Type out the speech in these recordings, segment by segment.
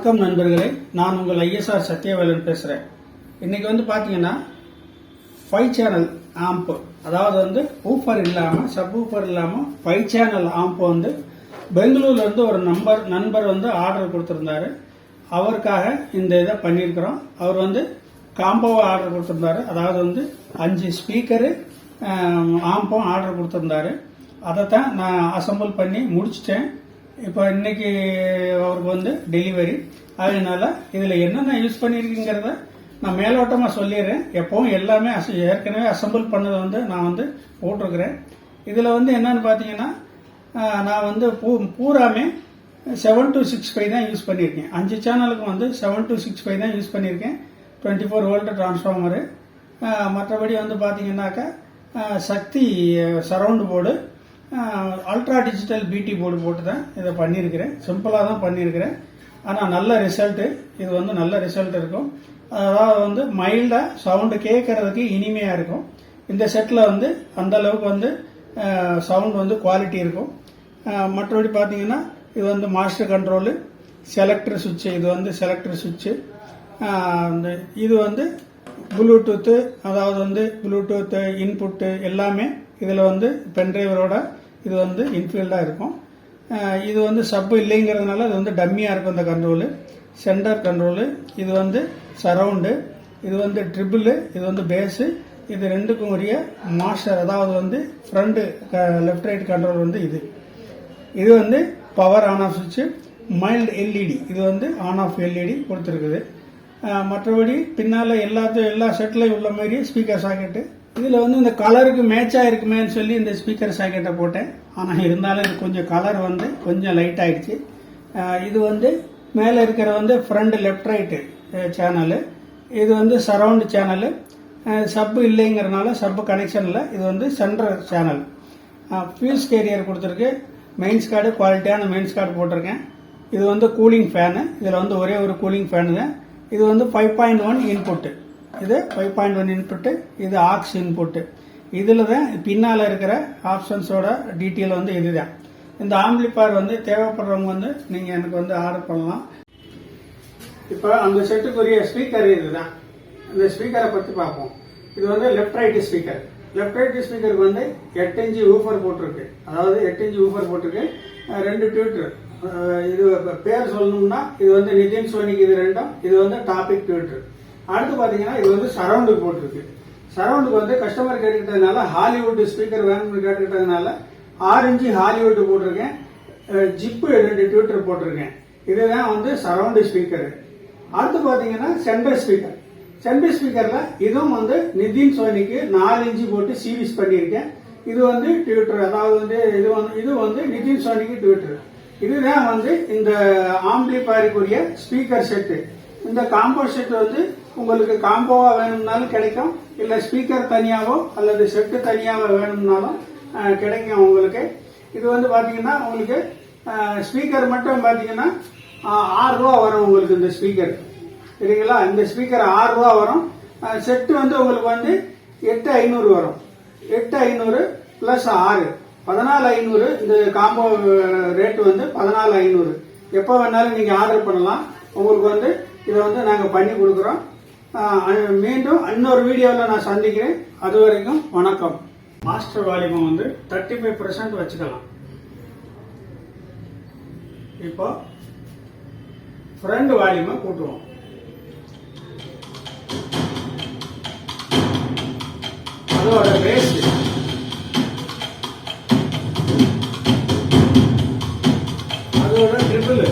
வணக்கம் நண்பர்களே, நான் உங்கள் ISR சத்யவேலன் பேசுகிறேன். இன்னைக்கு வந்து பார்த்தீங்கன்னா 5 சேனல் ஆம்ப், அதாவது வந்து ஊஃபர் இல்லாமல் சப் ஊஃபர் இல்லாமல் 5 சேனல் ஆம்ப் வந்து பெங்களூர்லேருந்து ஒரு நண்பர் வந்து ஆர்டர் கொடுத்துருந்தாரு. அவருக்காக இந்த இதை பண்ணியிருக்கிறோம். அவர் வந்து காம்போவை ஆர்டர் கொடுத்துருந்தாரு. அதாவது வந்து 5 ஸ்பீக்கரு ஆம்பும் ஆர்டர் கொடுத்துருந்தாரு. அதைத்தான் நான் அசம்பிள் பண்ணி முடிச்சிட்டேன். இப்போ இன்னைக்கு அவருக்கு வந்து டெலிவரி. அதனால இதில் என்னென்ன யூஸ் பண்ணியிருக்கீங்கிறத நான் மேலோட்டமாக சொல்லிடுறேன். எப்பவும் எல்லாமே ஏற்கனவே அசம்பிள் பண்ணதை வந்து நான் வந்து போட்டிருக்கிறேன். இதில் வந்து என்னன்னு பார்த்தீங்கன்னா, நான் வந்து பூராமே 7 to 6 தான் யூஸ் பண்ணியிருக்கேன். 5 சேனலுக்கு வந்து 7 to 6 தான் யூஸ் பண்ணியிருக்கேன். 24 வோல்ட் டிரான்ஸ்ஃபார்மரு. மற்றபடி வந்து பார்த்தீங்கன்னாக்கா சக்தி சரவுண்டு போர்டு, அல்ட்ரா டிஜிட்டல் பிடி போர்டு போட்டு தான் இதை பண்ணியிருக்கிறேன். சிம்பிளாக தான் பண்ணியிருக்கிறேன். ஆனால் நல்ல ரிசல்ட்டு, இது வந்து நல்ல ரிசல்ட் இருக்கும். அதாவது வந்து மைல்டாக சவுண்டு கேட்கறதுக்கு இனிமையாக இருக்கும். இந்த செட்டில் வந்து அந்த அளவுக்கு வந்து சவுண்ட் வந்து குவாலிட்டி இருக்கும். மற்றபடி பார்த்தீங்கன்னா இது வந்து மாஸ்டர் கண்ட்ரோலு, செலக்டர் சுவிட்சு, இது வந்து செலக்டர் சுவிட்சு. இது வந்து ப்ளூடூத்து, அதாவது வந்து ப்ளூடூத்து இன்புட்டு எல்லாமே இதில் வந்து பென்ட்ரைவரோட இது வந்து இன்ஃபீல்டாக இருக்கும். இது வந்து சப்பு இல்லைங்கிறதுனால இது வந்து டம்மியாக இருக்கும். இந்த கண்ட்ரோலு சென்டர் கண்ட்ரோலு, இது வந்து சரவுண்டு, இது வந்து ட்ரிபிள், இது வந்து பேஸு. இது ரெண்டுக்கும் உரிய மாஸ்டர், அதாவது வந்து ஃப்ரண்ட் லெஃப்ட் ரைட் கண்ட்ரோல் வந்து இது வந்து பவர் ஆன் ஆஃப் சுவிட்சு. மைல்டு எல்இடி, இது வந்து ஆன் ஆஃப் எல்இடி கொடுத்துருக்குது. மற்றபடி பின்னால் எல்லா செட்லையும் உள்ள மாதிரி ஸ்பீக்கர் சாக்கெட்டு. இதில் வந்து இந்த கலருக்கு மேட்சாக இருக்குமேன்னு சொல்லி இந்த ஸ்பீக்கர் சாக்கெட்டை போட்டேன். ஆனால் இருந்தாலும் இது கொஞ்சம் கலர் வந்து கொஞ்சம் லைட் ஆயிடுச்சு. இது வந்து மேலே இருக்கிற வந்து ஃப்ரண்ட் லெஃப்ட் ரைட்டு சேனலு, இது வந்து சரவுண்ட் சேனலு. சப்பு இல்லைங்கிறதுனால சப்பு கனெக்ஷனில் இது வந்து சென்ட்ரல் சேனல். ஃபியூஸ் கேரியர் கொடுத்துருக்கு. மெயின்ஸ் கார்டு குவாலிட்டியான மெயின்ஸ் கார்டு போட்டிருக்கேன். இது வந்து கூலிங் ஃபேனு. இதில் வந்து ஒரே ஒரு கூலிங் ஃபேனு தான். இது வந்து 5.1 இன்புட்டு, இது 5.1 இன்புட்டு, இது ஆக்ஸ் இன்புட்டு. இதில் தான் பின்னால் இருக்கிற ஆப்ஷன்ஸோட டீட்டெயில் வந்து இதுதான். இந்த ஆம்பிளிஃபயர் வந்து தேவைப்படுறவங்க வந்து நீங்கள் எனக்கு வந்து ஆர்டர் பண்ணலாம். இப்போ அந்த செட்டுக்குரிய ஸ்பீக்கர் இதுதான். இந்த ஸ்பீக்கரை பற்றி பார்ப்போம். இது வந்து left right speaker. Left right ஸ்பீக்கருக்கு வந்து 8 இன்ச்சு ஊஃபர் போட்டிருக்கு. அதாவது 8 இன்ச்சு ஊஃபர் போட்டிருக்கு. 2 டியூட்டர். இது பேர் சொல்லணும்னா இது வந்து நிதின் சோனிக்கு இது ரெண்டும். இது வந்து டாபிக் டியூட்டர். அடுத்து பாத்தீங்கன்னா இது வந்து சரவுண்டுக்கு போட்டிருக்கு. சரவுண்டுக்கு வந்து கஸ்டமர் கேட்டுக்கிட்டதுனால ஹாலிவுட் ஸ்பீக்கர் வேணும்னு கேட்டுக்கிட்டதுனால 6 இன்ச்சு ஹாலிவுட் போட்டிருக்கேன். ஜிப்பு 2 டியூட்டர் போட்டிருக்கேன். இதுதான் வந்து சரவுண்டு ஸ்பீக்கர். அடுத்து பாத்தீங்கன்னா சென்ட்ரல் ஸ்பீக்கர். சென்ட்ரல் ஸ்பீக்கர்ல இதுவும் வந்து நிதின் சோனிக்கு 4 இன்ச்சு போட்டு சீரிஸ் பண்ணியிருக்கேன். இது வந்து டியூட்டர், அதாவது வந்து இது வந்து நிதின் சோனிக்கு டியூட்டர். இதுதான் வந்து இந்த ஆம்பிளிஃபயருக்குரிய ஸ்பீக்கர் செட்டு. இந்த காம்போ செட் வந்து உங்களுக்கு காம்போவா வேணும்னாலும் கிடைக்கும், இல்ல ஸ்பீக்கர் தனியாவோ அல்லது செட்டு தனியாவோ வேணும்னாலும் கிடைக்கும் உங்களுக்கு. இது வந்து பாத்தீங்கன்னா உங்களுக்கு ஸ்பீக்கர் மட்டும் பாத்தீங்கன்னா 6 ரூபா வரும் உங்களுக்கு இந்த ஸ்பீக்கர். சரிங்களா? இந்த ஸ்பீக்கர் 6 ரூபா வரும். செட்டு வந்து உங்களுக்கு வந்து 8,500 வரும். 8,500 பிளஸ் 6 14,500. இந்த காம்போ ரேட் வந்து 14,500. எப்போ வேணாலும் நீங்க ஆர்டர் பண்ணலாம். உங்களுக்கு வந்து இதை வந்து நாங்கள் பண்ணி கொடுக்குறோம். மீண்டும் இன்னொரு வீடியோவில் நான் சந்திக்கிறேன். அது வரைக்கும் வணக்கம். மாஸ்டர் வால்யூம் வந்து 35% வச்சுக்கலாம். இப்போ ஃப்ரண்ட் வால்யூமை கூட்டுவோம். அதோட பேஸ், அதோட ட்ரிபிள்,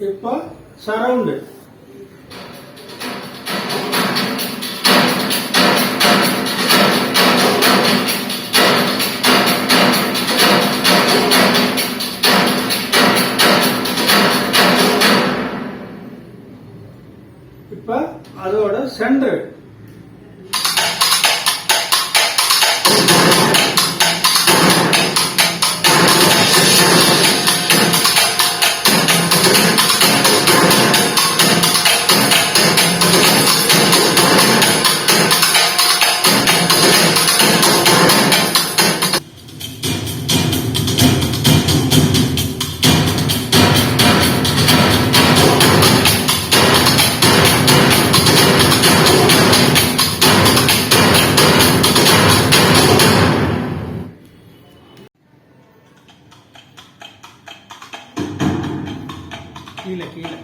இப்போ சரவுண்டு, இப்ப அதோட சென்டர், கீழே கீழே